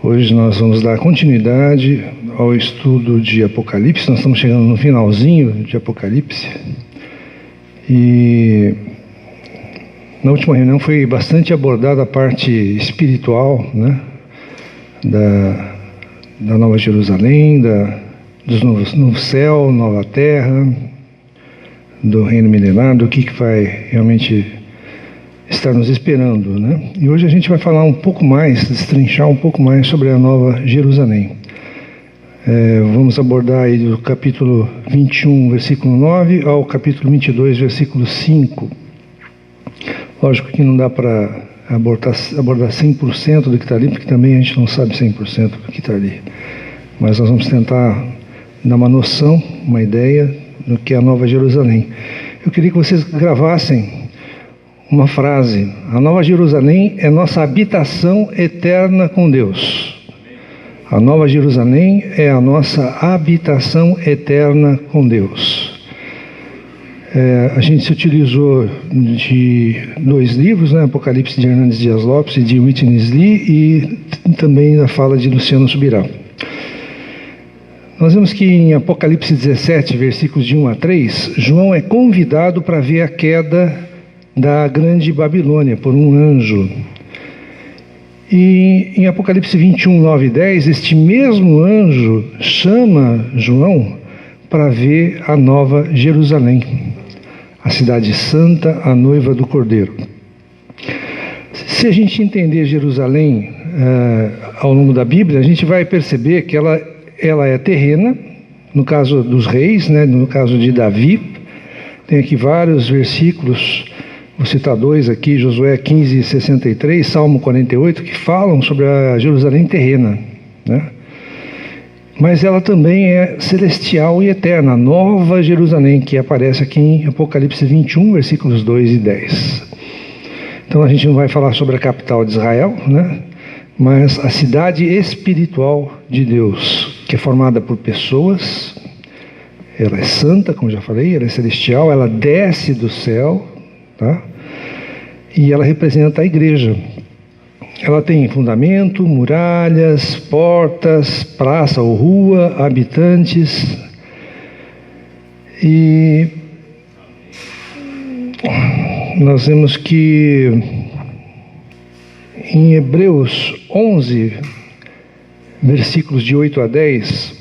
Hoje nós vamos dar continuidade ao estudo de Apocalipse. Nós estamos chegando no finalzinho de Apocalipse. E na última reunião foi bastante abordada a parte espiritual, né? Da Nova Jerusalém, dos novo céu, nova terra, do reino milenar, do que vai realmente estar nos esperando, né? E hoje a gente vai falar um pouco mais, destrinchar um pouco mais sobre a Nova Jerusalém. Vamos abordar aí do capítulo 21, versículo 9, ao capítulo 22, versículo 5. Lógico que não dá para abordar 100% do que está ali, porque também a gente não sabe 100% do que está ali. Mas nós vamos tentar dar uma noção, uma ideia do que é a Nova Jerusalém. Eu queria que vocês gravassem uma frase: a Nova Jerusalém é nossa habitação eterna com Deus. A Nova Jerusalém é a nossa habitação eterna com Deus. A gente se utilizou de dois livros, né? Apocalipse de Hernandes Dias Lopes e de Witness Lee, e também da fala de Luciano Subirá. Nós vemos que em Apocalipse 17, versículos de 1 a 3, João é convidado para ver a queda da grande Babilônia por um anjo. E em Apocalipse 21, 9 e 10, este mesmo anjo chama João para ver a Nova Jerusalém, a cidade santa, a noiva do Cordeiro. Se a gente entender Jerusalém ao longo da Bíblia, a gente vai perceber que ela é terrena, no caso dos reis, né, no caso de Davi. Tem aqui vários versículos, vou citar dois aqui, Josué 15, 63, Salmo 48, que falam sobre a Jerusalém terrena, né? Mas ela também é celestial e eterna, a Nova Jerusalém, que aparece aqui em Apocalipse 21, versículos 2 e 10. Então a gente não vai falar sobre a capital de Israel, né? Mas a cidade espiritual de Deus, que é formada por pessoas. Ela é santa, como já falei, ela é celestial, ela desce do céu, tá? E ela representa a igreja. Ela tem fundamento, muralhas, portas, praça ou rua, habitantes. E nós vemos que em Hebreus 11, versículos de 8 a 10,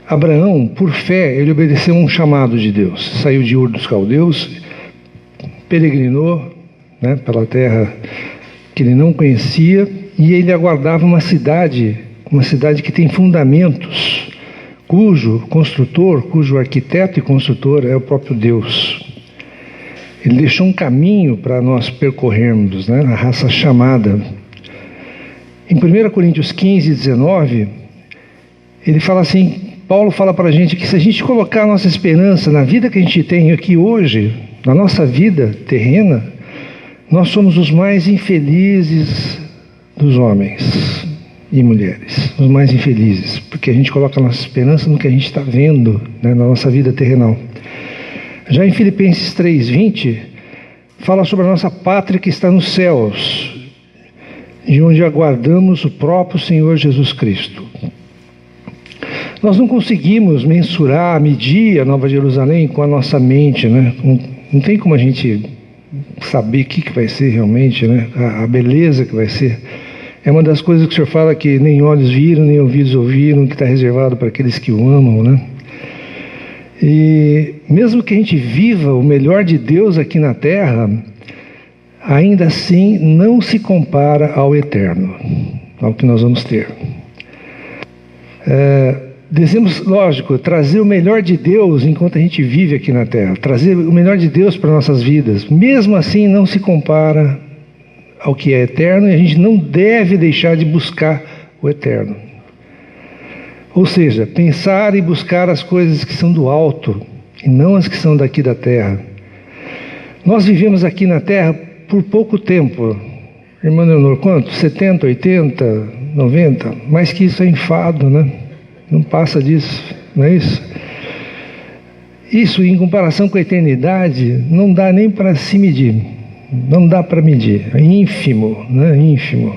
Abraão, por fé, ele obedeceu a um chamado de Deus. Saiu de Ur dos Caldeus, peregrinou, né, pela terra que ele não conhecia, e ele aguardava uma cidade que tem fundamentos, cujo arquiteto e construtor é o próprio Deus. Ele deixou um caminho para nós percorrermos, né, a raça chamada. Em 1 Coríntios 15, 19, ele fala assim, Paulo fala para a gente que se a gente colocar a nossa esperança na vida que a gente tem aqui hoje, na nossa vida terrena, nós somos os mais infelizes dos homens e mulheres, os mais infelizes, porque a gente coloca a nossa esperança no que a gente está vendo, né, na nossa vida terrenal. Já em Filipenses 3:20, fala sobre a nossa pátria que está nos céus, de onde aguardamos o próprio Senhor Jesus Cristo. Nós não conseguimos mensurar, medir a Nova Jerusalém com a nossa mente, né? Não tem como a gente saber o que vai ser realmente, né? A beleza que vai ser. É uma das coisas que o Senhor fala que nem olhos viram, nem ouvidos ouviram, que está reservado para aqueles que o amam, né? E mesmo que a gente viva o melhor de Deus aqui na terra, ainda assim não se compara ao eterno, ao que nós vamos ter. Devemos, lógico, trazer o melhor de Deus enquanto a gente vive aqui na terra, trazer o melhor de Deus para nossas vidas. Mesmo assim não se compara ao que é eterno, e a gente não deve deixar de buscar o eterno. Ou seja, pensar e buscar as coisas que são do alto e não as que são daqui da terra. Nós vivemos aqui na terra por pouco tempo. Irmã Leonor, quanto? 70, 80, 90? Mais que isso é enfado, né? Não passa disso, não é isso? Isso, em comparação com a eternidade, não dá nem para se medir. Não dá para medir. É ínfimo, né? Ínfimo.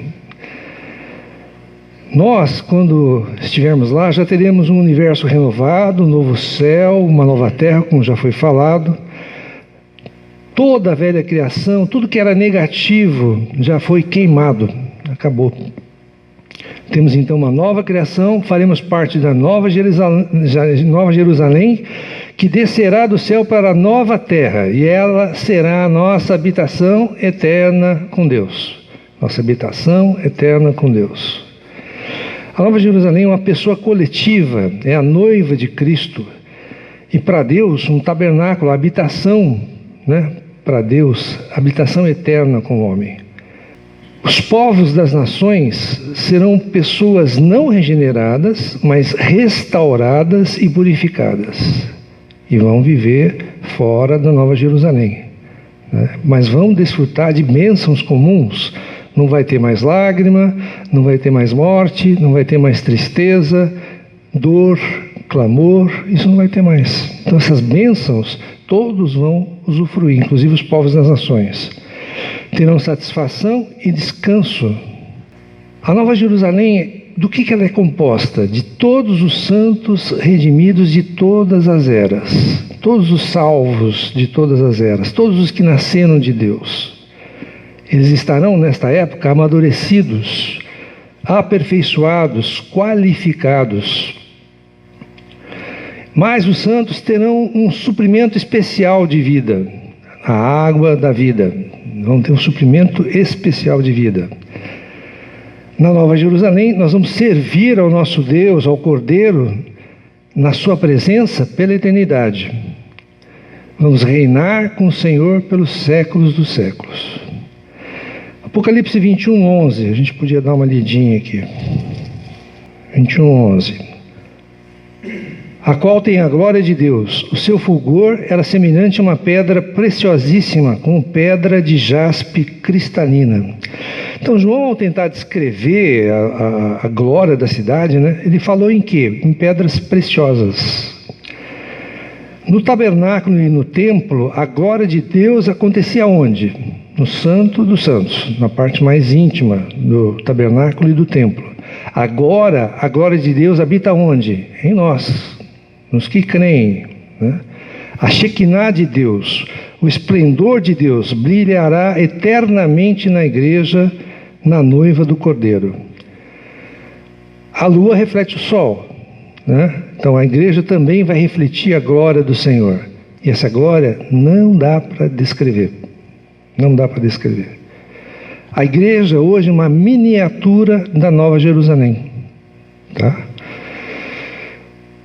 Nós, quando estivermos lá, já teremos um universo renovado, um novo céu, uma nova terra, como já foi falado. Toda a velha criação, tudo que era negativo já foi queimado, acabou. Temos então uma nova criação, faremos parte da Nova Jerusalém, que descerá do céu para a nova terra, e ela será a nossa habitação eterna com Deus. Nossa habitação eterna com Deus. A Nova Jerusalém é uma pessoa coletiva, é a noiva de Cristo. E para Deus, um tabernáculo, a habitação, para Deus, habitação eterna com o homem. Os povos das nações serão pessoas não regeneradas, mas restauradas e purificadas. E vão viver fora da Nova Jerusalém. Mas vão desfrutar de bênçãos comuns. Não vai ter mais lágrima, não vai ter mais morte, não vai ter mais tristeza, dor, clamor, isso não vai ter mais. Então essas bênçãos, todos vão usufruir, inclusive os povos das nações. Terão satisfação e descanso. A Nova Jerusalém, do que ela é composta? De todos os santos redimidos de todas as eras, todos os salvos de todas as eras, todos os que nasceram de Deus. Eles estarão, nesta época, amadurecidos, aperfeiçoados, qualificados. Mas os santos terão um suprimento especial de vida, a água da vida. Vão ter um suprimento especial de vida. Na Nova Jerusalém, nós vamos servir ao nosso Deus, ao Cordeiro, na sua presença pela eternidade. Vamos reinar com o Senhor pelos séculos dos séculos. Apocalipse 21, 11, a gente podia dar uma lidinha aqui. 21, 11. A qual tem a glória de Deus. O seu fulgor era semelhante a uma pedra preciosíssima, como pedra de jaspe cristalina. Então João, ao tentar descrever a glória da cidade, ele falou em quê? Em pedras preciosas. No tabernáculo e no templo, a glória de Deus acontecia onde? No Santo dos Santos, na parte mais íntima do tabernáculo e do templo. Agora, a glória de Deus habita onde? Em nós, nos que creem. A Shekinah de Deus, o esplendor de Deus, brilhará eternamente na igreja, na noiva do Cordeiro. A lua reflete o sol, Então a igreja também vai refletir a glória do Senhor. E essa glória não dá para descrever. Não dá para descrever. A igreja hoje é uma miniatura da Nova Jerusalém.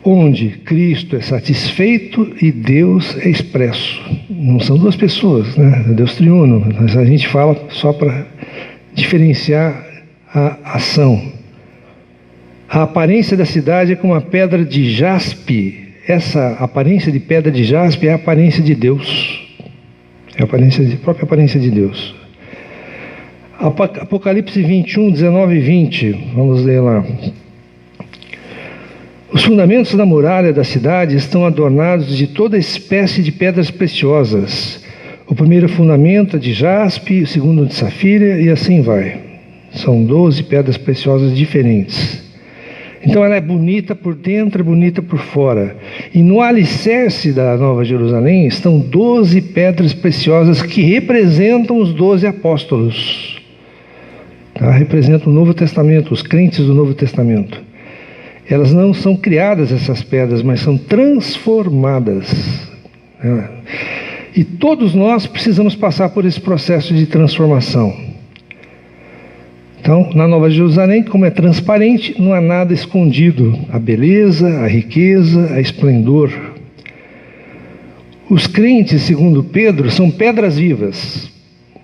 Onde Cristo é satisfeito e Deus é expresso. Não são duas pessoas, Deus triuno. Mas a gente fala só para diferenciar a ação. A aparência da cidade é como uma pedra de jaspe. Essa aparência de pedra de jaspe é a aparência de Deus. É a própria aparência de Deus. Apocalipse 21, 19 e 20. Vamos ler lá. Os fundamentos da muralha da cidade estão adornados de toda espécie de pedras preciosas. O primeiro fundamento é de jaspe, o segundo de safira e assim vai. São 12 pedras preciosas diferentes. Então ela é bonita por dentro, é bonita por fora. E no alicerce da Nova Jerusalém estão 12 pedras preciosas que representam os 12 apóstolos. Representam o Novo Testamento, os crentes do Novo Testamento. Elas não são criadas, essas pedras, mas são transformadas. E todos nós precisamos passar por esse processo de transformação. Então, na Nova Jerusalém, como é transparente, não há nada escondido. A beleza, a riqueza, a esplendor. Os crentes, segundo Pedro, são pedras vivas,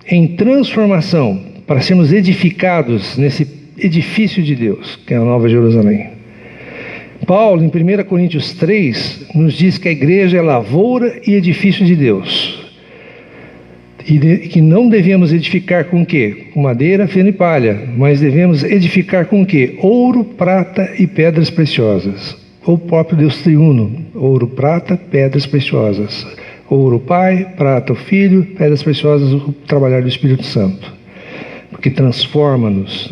em transformação, para sermos edificados nesse edifício de Deus, que é a Nova Jerusalém. Paulo, em 1 Coríntios 3, nos diz que a igreja é lavoura e edifício de Deus. E que não devemos edificar com o quê? Com madeira, feno e palha, mas devemos edificar com o quê? Ouro, prata e pedras preciosas. O próprio Deus triuno, ouro, prata, pedras preciosas. Ouro, Pai, prata, o Filho, pedras preciosas, o trabalhar do Espírito Santo. Porque transforma-nos,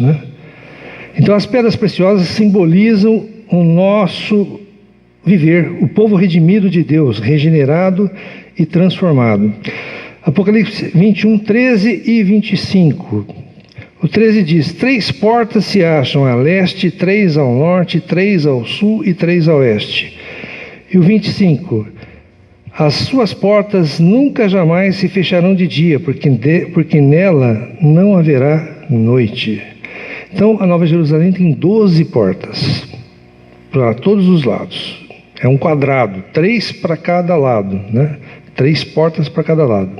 Então as pedras preciosas simbolizam o nosso viver, o povo redimido de Deus, regenerado e transformado. Apocalipse 21, 13 e 25. O 13 diz: 3 portas se acham a leste, 3 ao norte, 3 ao sul e 3 a oeste. E o 25: as suas portas nunca jamais se fecharão de dia, porque nela não haverá noite. Então a Nova Jerusalém tem 12 portas para todos os lados. É um quadrado, 3 para cada lado, né? 3 portas para cada lado.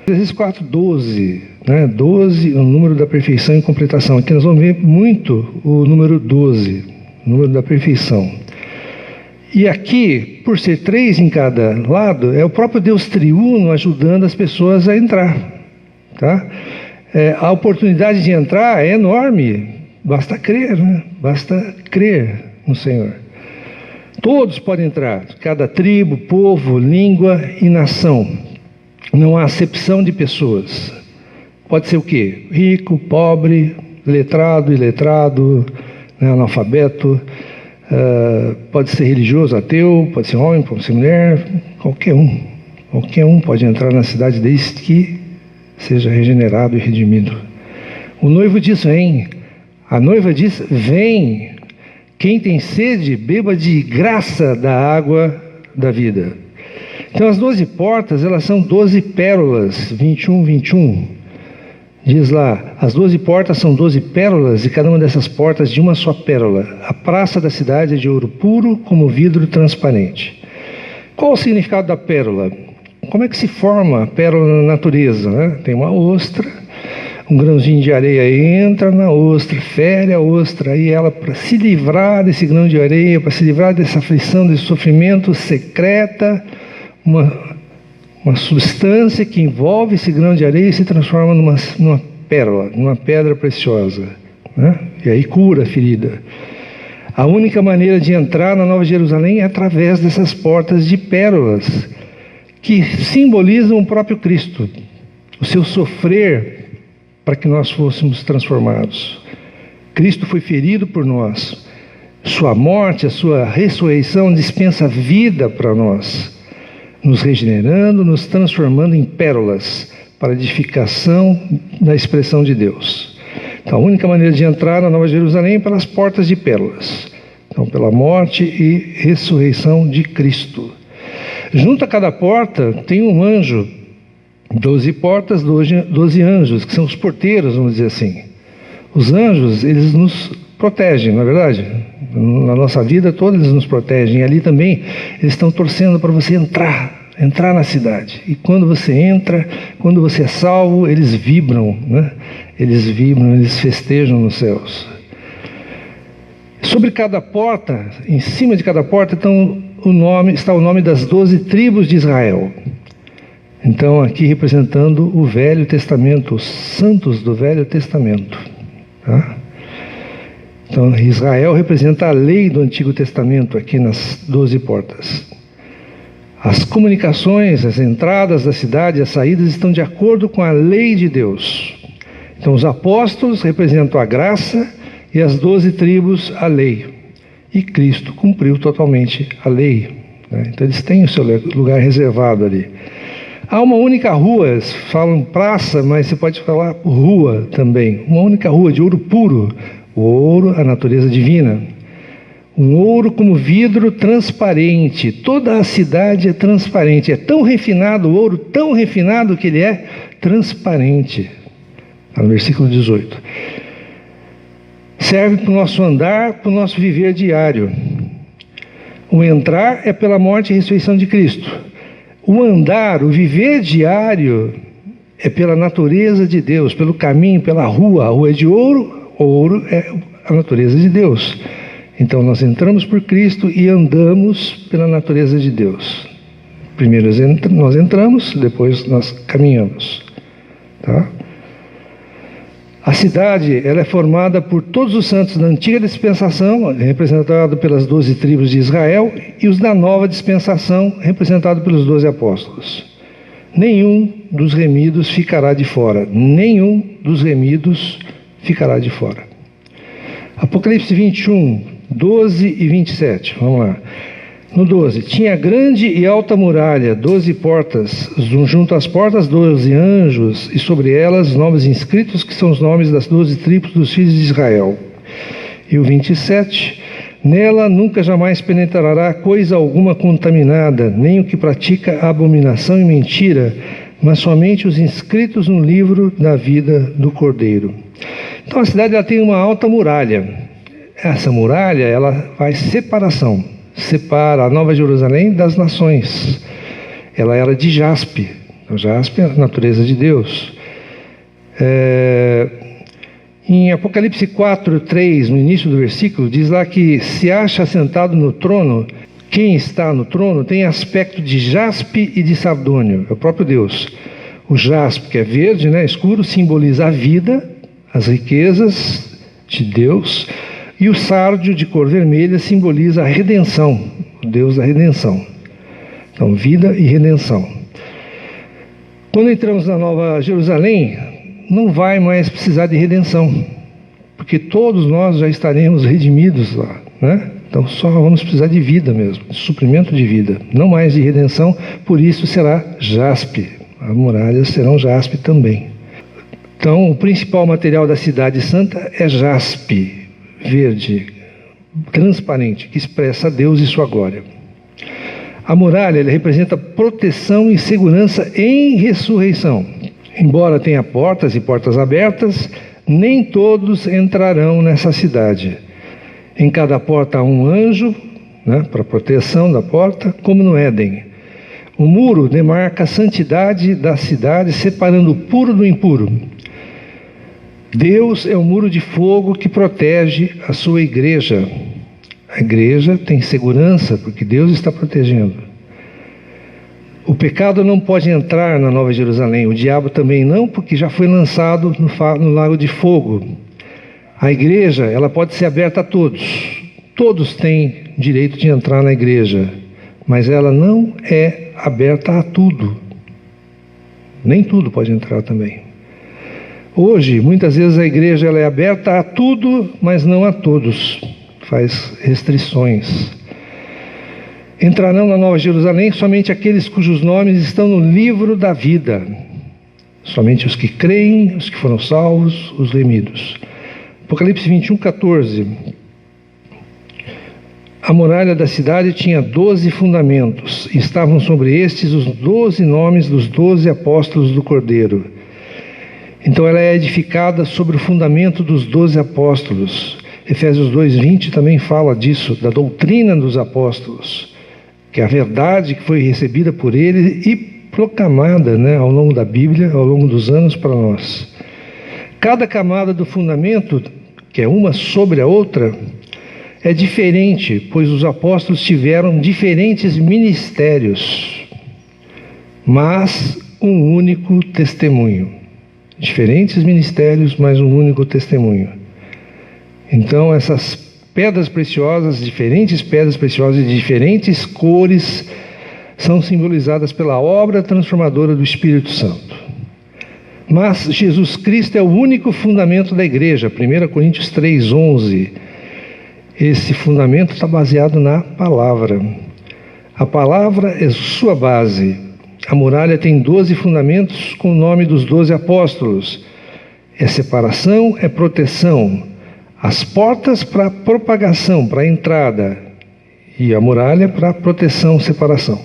Vezes 4, 12, né? 12 é o número da perfeição e completação. Aqui nós vamos ver muito o número 12, o número da perfeição. E aqui, por ser 3 em cada lado, é o próprio Deus triuno ajudando as pessoas a entrar, tá? A oportunidade de entrar é enorme, basta crer, né? Basta crer no Senhor. Todos podem entrar, cada tribo, povo, língua e nação. Não há acepção de pessoas. Pode ser o quê? Rico, pobre, letrado, iletrado, né, analfabeto, pode ser religioso, ateu, pode ser homem, pode ser mulher, qualquer um. Qualquer um pode entrar na cidade desde que seja regenerado e redimido. O noivo diz: vem. A noiva diz: vem. Quem tem sede, beba de graça da água da vida. Então as 12 portas, elas são 12 pérolas, 21, 21. Diz lá, as 12 portas são 12 pérolas, e cada uma dessas portas de uma só pérola. A praça da cidade é de ouro puro, como vidro transparente. Qual o significado da pérola? Como é que se forma a pérola na natureza, né? Tem uma ostra, um grãozinho de areia entra na ostra, fere a ostra, e ela, para se livrar desse grão de areia, para se livrar dessa aflição, desse sofrimento, secreta uma substância que envolve esse grão de areia e se transforma numa pérola, numa pedra preciosa, né? E aí cura a ferida. A única maneira de entrar na Nova Jerusalém é através dessas portas de pérolas, que simbolizam o próprio Cristo, o seu sofrer para que nós fôssemos transformados. Cristo foi ferido por nós. Sua morte, a sua ressurreição dispensa vida para nós, nos regenerando, nos transformando em pérolas para a edificação da expressão de Deus. Então, a única maneira de entrar na Nova Jerusalém é pelas portas de pérolas. Então, pela morte e ressurreição de Cristo. Junto a cada porta tem um anjo. 12 portas, 12 anjos, que são os porteiros, vamos dizer assim. Os anjos, eles nos protegem, não é verdade? Na nossa vida toda eles nos protegem. E ali também eles estão torcendo para você entrar na cidade. E quando você entra, quando você é salvo, eles vibram, né? Eles vibram, eles festejam nos céus. Sobre cada porta, em cima de cada porta, está o nome das 12 tribos de Israel. Então, aqui representando o Velho Testamento, os santos do Velho Testamento, tá? Então, Israel representa a lei do Antigo Testamento aqui nas 12 portas. As comunicações, as entradas da cidade, as saídas estão de acordo com a lei de Deus. Então, os apóstolos representam a graça e as 12 tribos a lei. E Cristo cumpriu totalmente a lei, né? Então, eles têm o seu lugar reservado ali. Há uma única rua, falam praça, mas você pode falar rua também. Uma única rua de ouro puro. O ouro, a natureza divina. Um ouro como vidro transparente. Toda a cidade é transparente. É tão refinado o ouro, tão refinado que ele é transparente. Está no versículo 18. Serve para o nosso andar, para o nosso viver diário. O entrar é pela morte e ressurreição de Cristo. O andar, o viver diário é pela natureza de Deus, pelo caminho, pela rua. A rua é de ouro, o ouro é a natureza de Deus. Então nós entramos por Cristo e andamos pela natureza de Deus. Primeiro nós entramos, depois nós caminhamos, tá? A cidade, ela é formada por todos os santos da antiga dispensação, representado pelas 12 tribos de Israel, e os da nova dispensação, representado pelos 12 apóstolos. Nenhum dos remidos ficará de fora. Nenhum dos remidos ficará de fora. Apocalipse 21, 12 e 27. Vamos lá. No 12. Tinha grande e alta muralha, 12 portas. Junto às portas, 12 anjos, e sobre elas nomes inscritos, que são os nomes das 12 tribos dos filhos de Israel. E o 27. Nela nunca jamais penetrará coisa alguma contaminada, nem o que pratica abominação e mentira, mas somente os inscritos no livro da vida do Cordeiro. Então a cidade ela tem uma alta muralha. Essa muralha ela faz separação, separa a Nova Jerusalém das nações. Ela era de jaspe. O jaspe é a natureza de Deus. Em Apocalipse 4, 3, no início do versículo, diz lá que se acha sentado no trono, quem está no trono tem aspecto de jaspe e de sardônio, é o próprio Deus. O jaspe, que é verde, né, escuro, simboliza a vida, as riquezas de Deus, e o sárdio, de cor vermelha, simboliza a redenção, o Deus da redenção. Então, vida e redenção. Quando entramos na Nova Jerusalém, não vai mais precisar de redenção, porque todos nós já estaremos redimidos lá, né? Então só vamos precisar de vida mesmo, de suprimento de vida, não mais de redenção, por isso será jaspe, as muralhas serão jaspe também. Então o principal material da cidade santa é jaspe, verde, transparente, que expressa Deus e sua glória. A muralha ela representa proteção e segurança em ressurreição. Embora tenha portas e portas abertas, nem todos entrarão nessa cidade. Em cada porta há um anjo, né, para proteção da porta, como no Éden. O muro demarca a santidade da cidade, separando o puro do impuro. Deus é o muro de fogo que protege a sua igreja. A igreja tem segurança, porque Deus está protegendo. O pecado não pode entrar na Nova Jerusalém, o diabo também não, porque já foi lançado no lago de fogo. A igreja, ela pode ser aberta a todos. Todos têm direito de entrar na igreja, mas ela não é aberta a tudo. Nem tudo pode entrar também. Hoje, muitas vezes a igreja ela é aberta a tudo, mas não a todos. Faz restrições. Entrarão na Nova Jerusalém somente aqueles cujos nomes estão no livro da vida. Somente os que creem, os que foram salvos, os remidos. Apocalipse 21, 14. A muralha da cidade tinha 12 fundamentos. E estavam sobre estes os 12 nomes dos 12 apóstolos do Cordeiro. Então ela é edificada sobre o fundamento dos 12 apóstolos. Efésios 2:20 também fala disso, da doutrina dos apóstolos, que é a verdade que foi recebida por ele e proclamada, né, ao longo da Bíblia, ao longo dos anos para nós. Cada camada do fundamento, que é uma sobre a outra, é diferente, pois os apóstolos tiveram diferentes ministérios, mas um único testemunho. Diferentes ministérios, mas um único testemunho. Então essas pedras preciosas, diferentes pedras preciosas de diferentes cores, são simbolizadas pela obra transformadora do Espírito Santo. Mas Jesus Cristo é o único fundamento da igreja, 1 Coríntios 3:11. Esse fundamento está baseado na palavra. A palavra é sua base. A muralha tem 12 fundamentos com o nome dos 12 apóstolos. É separação, é proteção. As portas para propagação, para entrada. E a muralha para proteção, separação.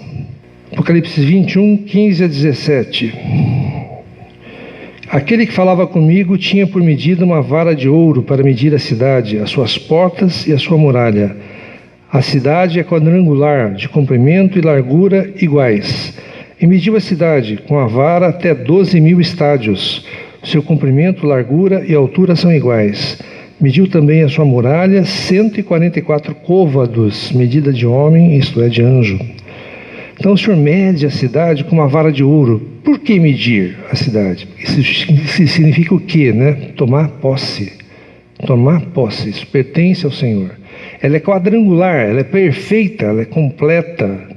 Apocalipse 21, 15 a 17. Aquele que falava comigo tinha por medida uma vara de ouro para medir a cidade, as suas portas e a sua muralha. A cidade é quadrangular, de comprimento e largura iguais. E mediu a cidade com a vara até 12.000 estádios. Seu comprimento, largura e altura são iguais. Mediu também a sua muralha, 144 côvados, medida de homem, isto é, de anjo. Então o Senhor mede a cidade com uma vara de ouro. Por que medir a cidade? Isso significa o quê, né? Tomar posse. Tomar posse, isso pertence ao Senhor. Ela é quadrangular, ela é perfeita, ela é completa.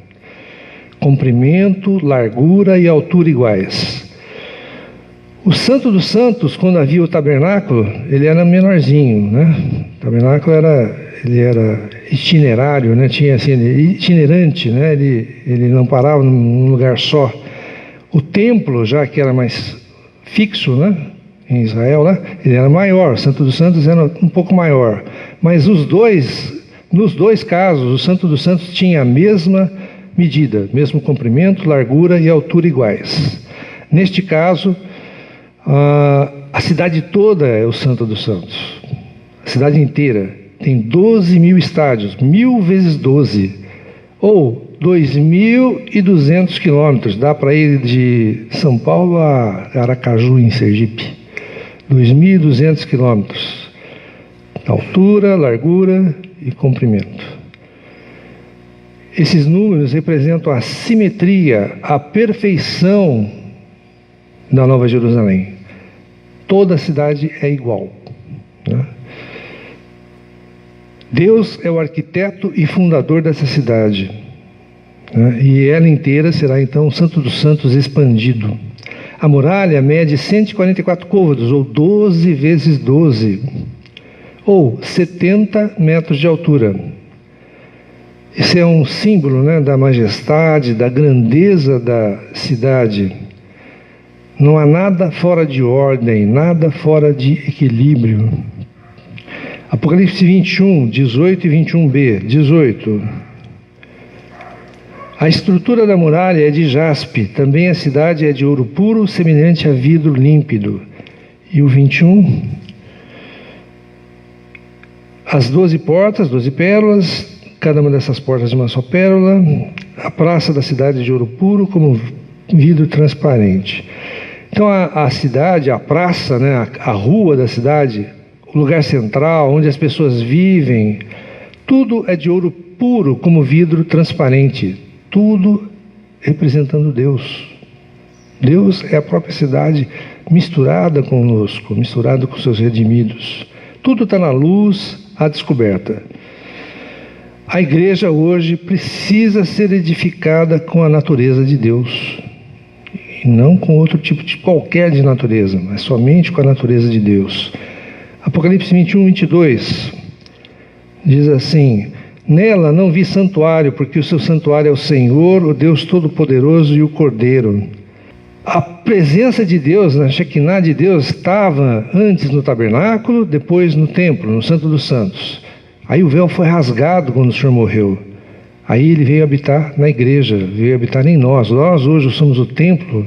Comprimento, largura e altura iguais. O Santo dos Santos, quando havia o tabernáculo, ele era menorzinho, né? O tabernáculo ele era itinerário, né? Tinha assim, itinerante, né? Ele não parava num lugar só. O templo, já que era mais fixo, né? Em Israel, né? Ele era maior. O Santo dos Santos era um pouco maior. Mas nos dois casos, o Santo dos Santos tinha a mesma medida, mesmo comprimento, largura e altura iguais. Neste caso, a cidade toda é o Santo dos Santos. A cidade inteira tem 12.000 estádios, 1.000 vezes 12, ou 2.200 quilômetros. Dá para ir de São Paulo a Aracaju, em Sergipe. 2.200 quilômetros. Altura, largura e comprimento. Esses números representam a simetria, a perfeição da Nova Jerusalém. Toda a cidade é igual, né? Deus é o arquiteto e fundador dessa cidade, né? E ela inteira será então o Santo dos Santos expandido. A muralha mede 144 côvados, ou 12 vezes 12, ou 70 metros de altura. Esse é um símbolo, né, da majestade, da grandeza da cidade. Não há nada fora de ordem, nada fora de equilíbrio. Apocalipse 21, 18 e 21b. 18. A estrutura da muralha é de jaspe, também a cidade é de ouro puro, semelhante a vidro límpido. E o 21. As 12 portas, 12 pérolas, cada uma dessas portas de uma só pérola. A praça da cidade é de ouro puro, como vidro transparente. Então a cidade, a praça, né, a rua da cidade, o lugar central, onde as pessoas vivem, tudo é de ouro puro, como vidro transparente. Tudo representando Deus. Deus é a própria cidade misturada conosco, misturada com seus redimidos. Tudo está na luz, à descoberta. A igreja hoje precisa ser edificada com a natureza de Deus. E não com outro tipo de qualquer de natureza, mas somente com a natureza de Deus. Apocalipse 21, 22 diz assim: nela não vi santuário, porque o seu santuário é o Senhor, o Deus Todo-Poderoso e o Cordeiro. A presença de Deus, a Shekinah de Deus, estava antes no tabernáculo, depois no templo, no Santo dos Santos. Aí o véu foi rasgado quando o Senhor morreu. Aí ele veio habitar na igreja, veio habitar em nós. Nós hoje somos o templo.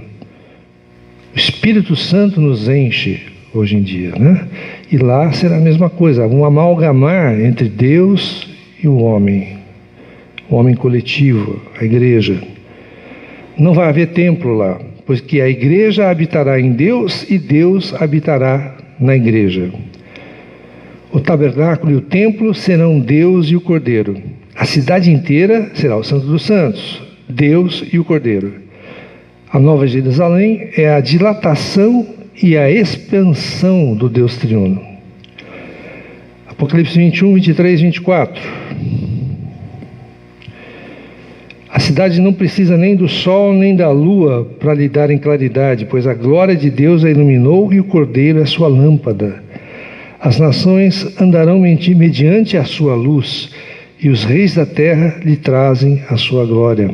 O Espírito Santo nos enche hoje em dia, né? E lá será a mesma coisa, um amalgamar entre Deus e o homem coletivo, a igreja. Não vai haver templo lá, pois que a igreja habitará em Deus e Deus habitará na igreja. O tabernáculo e o templo serão Deus e o Cordeiro. A cidade inteira será o Santo dos Santos, Deus e o Cordeiro. A Nova Jerusalém é a dilatação e a expansão do Deus triuno. Apocalipse 21, 23 e 24. A cidade não precisa nem do sol nem da lua para lhe darem claridade, pois a glória de Deus a iluminou e o Cordeiro é sua lâmpada. As nações andarão mediante a sua luz, e os reis da terra lhe trazem a sua glória.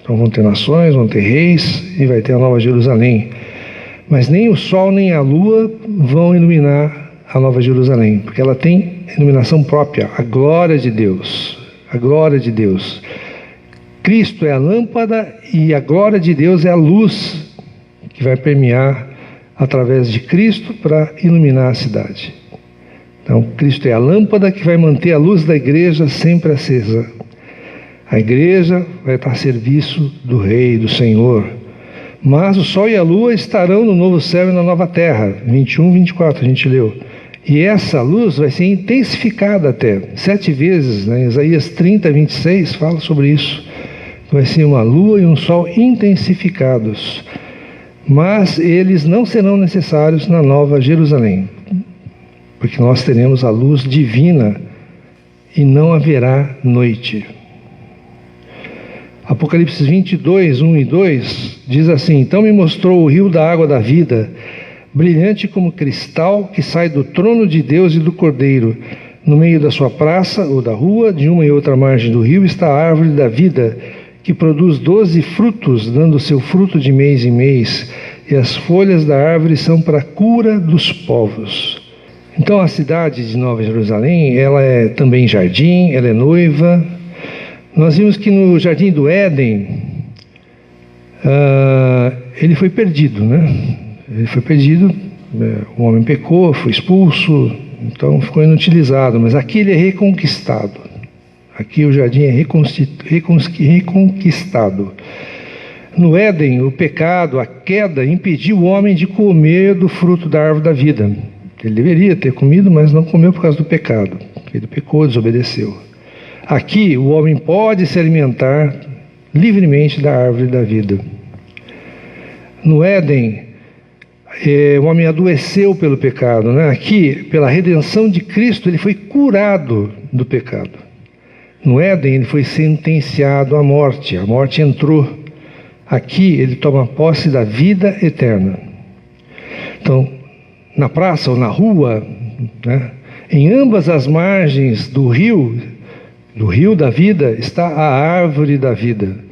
Então vão ter nações, vão ter reis, e vai ter a Nova Jerusalém. Mas nem o sol nem a lua vão iluminar a Nova Jerusalém, porque ela tem iluminação própria, a glória de Deus. A glória de Deus. Cristo é a lâmpada e a glória de Deus é a luz que vai permear através de Cristo para iluminar a cidade. Então, Cristo é a lâmpada que vai manter a luz da igreja sempre acesa. A igreja vai estar a serviço do Rei, do Senhor. Mas o sol e a lua estarão no novo céu e na nova terra. 21, 24, a gente leu. E essa luz vai ser intensificada até 7 vezes, né? Isaías 30, 26 fala sobre isso. Vai ser uma lua e um sol intensificados. Mas eles não serão necessários na Nova Jerusalém, porque nós teremos a luz divina e não haverá noite. Apocalipse 22, 1 e 2 diz assim: então me mostrou o rio da água da vida, brilhante como cristal, que sai do trono de Deus e do Cordeiro. No meio da sua praça ou da rua, de uma e outra margem do rio, está a árvore da vida, que produz 12 frutos, dando seu fruto de mês em mês, e as folhas da árvore são para a cura dos povos. Então a cidade de Nova Jerusalém, ela é também jardim, ela é noiva. Nós vimos que no Jardim do Éden, ele foi perdido, né? Ele foi perdido, o homem pecou, foi expulso, então ficou inutilizado, mas aqui ele é reconquistado. Aqui o jardim é reconquistado. No Éden, o pecado, a queda, impediu o homem de comer do fruto da árvore da vida. Ele deveria ter comido, mas não comeu por causa do pecado. Ele pecou, desobedeceu. Aqui, o homem pode se alimentar livremente da árvore da vida. No Éden, o homem adoeceu pelo pecado, né? Aqui, pela redenção de Cristo, ele foi curado do pecado. No Éden, ele foi sentenciado à morte. A morte entrou. Aqui, ele toma posse da vida eterna. Então, na praça ou na rua, né, em ambas as margens do rio da vida, está a árvore da vida.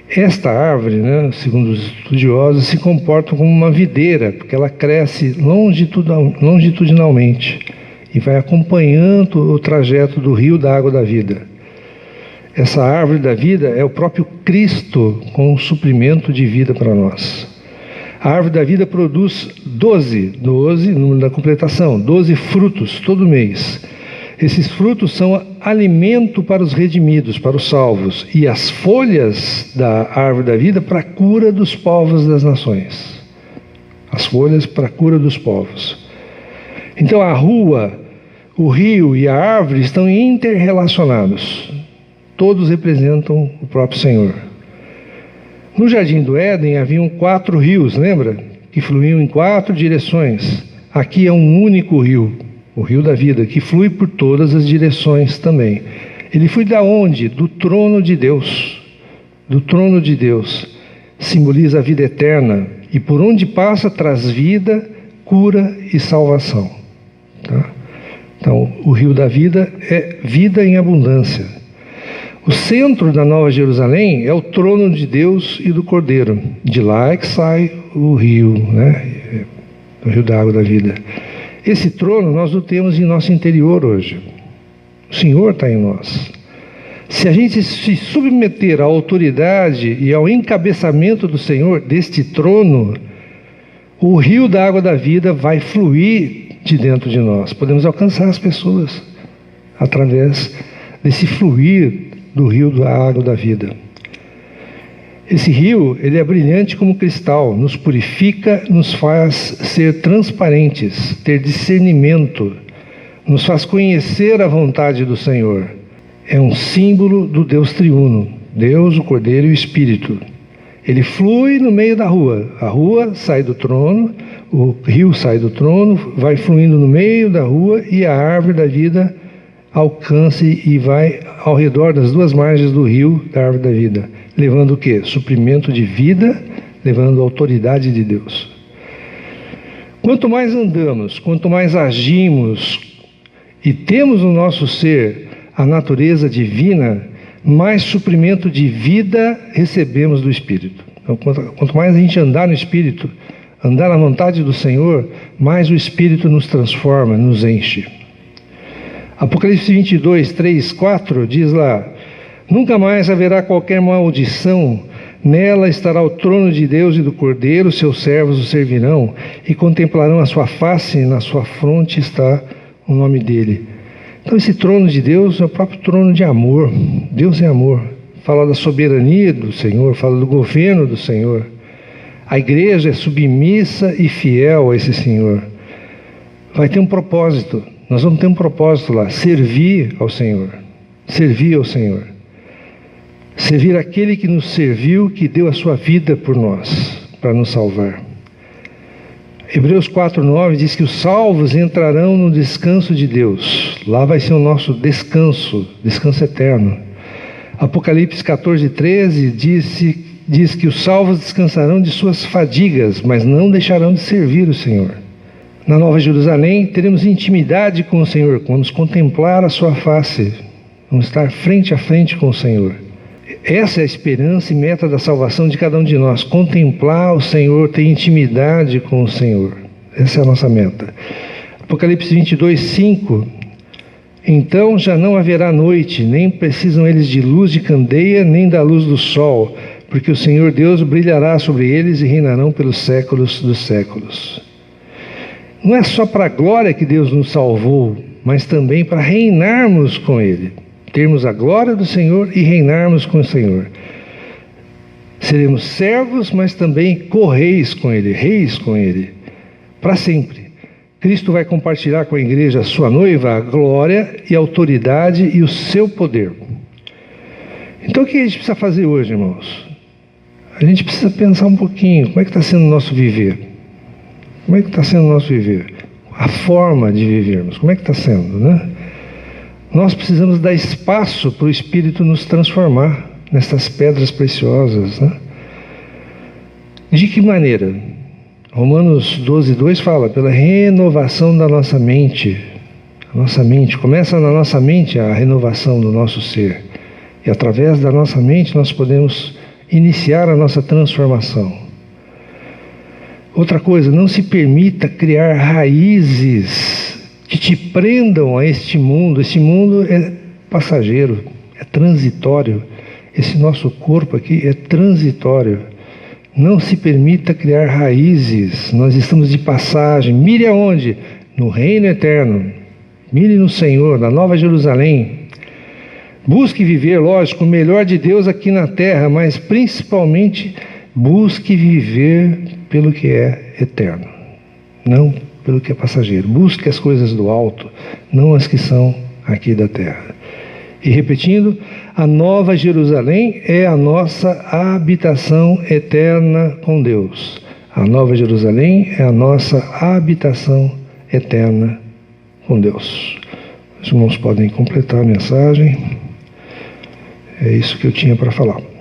Esta árvore, né, segundo os estudiosos, se comporta como uma videira, porque ela cresce longitudinalmente e vai acompanhando o trajeto do rio da água da vida. Essa árvore da vida é o próprio Cristo com o suprimento de vida para nós. A árvore da vida produz 12, número da completação, 12 frutos todo mês. Esses frutos são alimento para os redimidos, para os salvos, e as folhas da árvore da vida para a cura dos povos das nações. As folhas para a cura dos povos. Então a rua, o rio e a árvore estão interrelacionados. Todos representam o próprio Senhor. No Jardim do Éden haviam 4 rios, lembra? Que fluíam em 4 direções. Aqui é um único rio, o rio da vida, que flui por todas as direções também. Ele flui da onde? Do trono de Deus. Do trono de Deus. Simboliza a vida eterna. E por onde passa traz vida, cura e salvação. Tá? Então, o rio da vida é vida em abundância. O centro da Nova Jerusalém é o trono de Deus e do Cordeiro. De lá é que sai o rio, né? O rio da água da vida. Esse trono nós o temos em nosso interior hoje. O Senhor está em nós. Se a gente se submeter à autoridade e ao encabeçamento do Senhor, deste trono, o rio da água da vida vai fluir de dentro de nós. Podemos alcançar as pessoas através desse fluir do rio da água da vida. Esse rio, ele é brilhante como cristal, nos purifica, nos faz ser transparentes, ter discernimento, nos faz conhecer a vontade do Senhor. É um símbolo do Deus triuno, Deus, o Cordeiro e o Espírito. Ele flui no meio da rua. A rua sai do trono, o rio sai do trono, vai fluindo no meio da rua e a árvore da vida alcance e vai ao redor das 2 margens do rio da árvore da vida, levando o quê? Suprimento de vida, levando a autoridade de Deus. Quanto mais andamos, quanto mais agimos e temos no nosso ser a natureza divina, mais suprimento de vida recebemos do Espírito. Então, quanto mais a gente andar no Espírito, andar na vontade do Senhor, mais o Espírito nos transforma, nos enche. Apocalipse 22, 3, 4 diz lá: nunca mais haverá qualquer maldição, nela estará o trono de Deus e do Cordeiro, seus servos o servirão e contemplarão a sua face, e na sua fronte está o nome dele. Então esse trono de Deus é o próprio trono de amor. Deus é amor. Fala da soberania do Senhor, fala do governo do Senhor. A igreja é submissa e fiel a esse Senhor. Vai ter um propósito. Nós vamos ter um propósito lá, servir ao Senhor. Servir ao Senhor. Servir aquele que nos serviu, que deu a sua vida por nós, para nos salvar. Hebreus 4:9 diz que os salvos entrarão no descanso de Deus. Lá vai ser o nosso descanso, descanso eterno. Apocalipse 14:13 diz diz que os salvos descansarão de suas fadigas, mas não deixarão de servir o Senhor. Na Nova Jerusalém, teremos intimidade com o Senhor, vamos contemplar a sua face, vamos estar frente a frente com o Senhor. Essa é a esperança e meta da salvação de cada um de nós, contemplar o Senhor, ter intimidade com o Senhor. Essa é a nossa meta. Apocalipse 22, 5. Então já não haverá noite, nem precisam eles de luz de candeia, nem da luz do sol, porque o Senhor Deus brilhará sobre eles e reinarão pelos séculos dos séculos. Não é só para a glória que Deus nos salvou, mas também para reinarmos com Ele. Termos a glória do Senhor e reinarmos com o Senhor. Seremos servos, mas também co-reis com Ele, reis com Ele, para sempre. Cristo vai compartilhar com a igreja, a sua noiva, a glória e a autoridade e o seu poder. Então o que a gente precisa fazer hoje, irmãos? A gente precisa pensar um pouquinho, como é que está sendo o nosso viver? Como é que está sendo o nosso viver? A forma de vivermos, como é que está sendo, né? Nós precisamos dar espaço para o Espírito nos transformar nessas pedras preciosas, né? De que maneira? Romanos 12, 2 fala, pela renovação da nossa mente. A nossa mente, começa na nossa mente a renovação do nosso ser. E através da nossa mente nós podemos iniciar a nossa transformação. Outra coisa, não se permita criar raízes que te prendam a este mundo. Este mundo é passageiro, é transitório. Esse nosso corpo aqui é transitório. Não se permita criar raízes. Nós estamos de passagem. Mire aonde? No reino eterno. Mire no Senhor, na Nova Jerusalém. Busque viver, lógico, o melhor de Deus aqui na terra, mas principalmente busque viver pelo que é eterno, não pelo que é passageiro. Busque as coisas do alto, não as que são aqui da terra. E repetindo, a Nova Jerusalém é a nossa habitação eterna com Deus. A Nova Jerusalém é a nossa habitação eterna com Deus. Os irmãos podem completar a mensagem. É isso que eu tinha para falar.